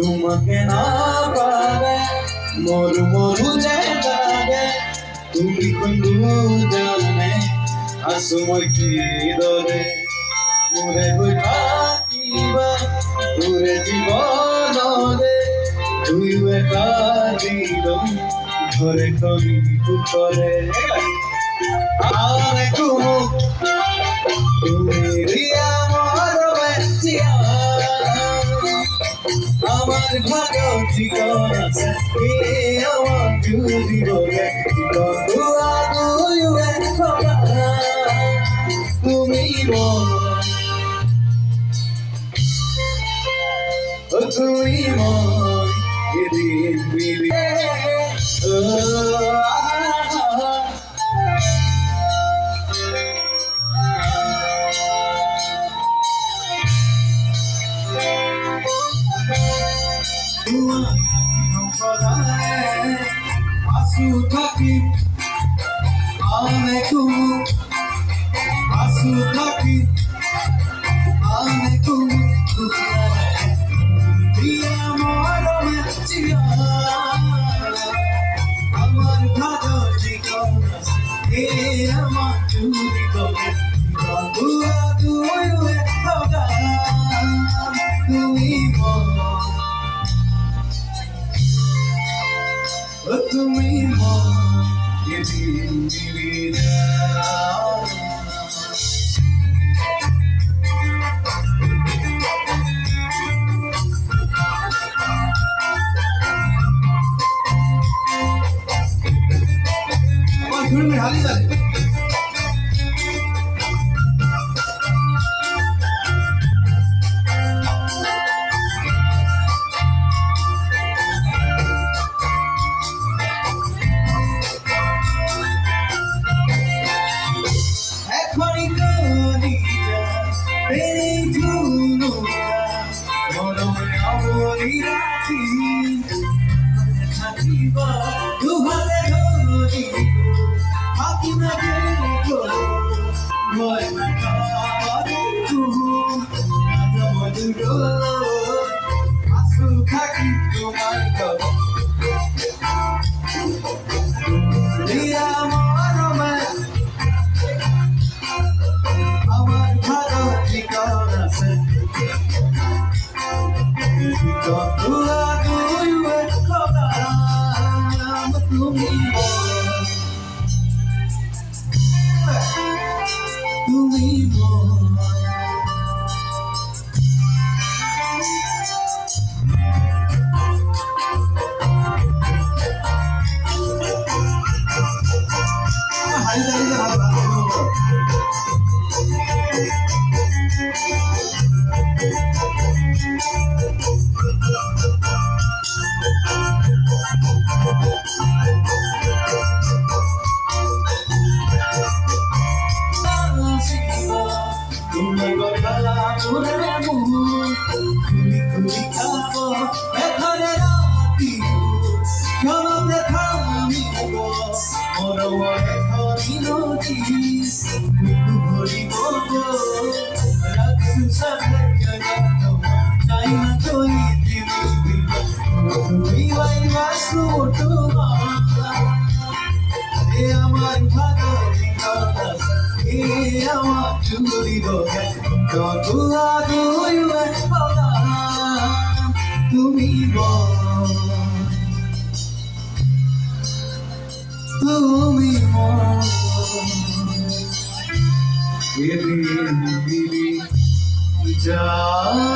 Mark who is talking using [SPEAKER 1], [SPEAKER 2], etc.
[SPEAKER 1] তোমাকে না পারে মরু মরু যে লাগে তুমি কোনু জানে আসময় কি দরে মোরে হই থাকিবা তোরে জীবনরে তুই একা দিল ঘরে কবি করে আরে কুমু তুমি রিয়া মর বেচিয়া আমার ভাগ্য ঠিকানা আছে আমার জুড়ি বলে দুয়া দুয়ে তুমি তুমি মন এদিন মিলে আসু থাকি আনেকু আসু থাকি আনেকু দিয়া মরমে চিয়া আমার ভালো জীবন এ আমার চুরি করে দুয়া দুয়ে হগা তুমি তুমি হালি যাবে তুমি যা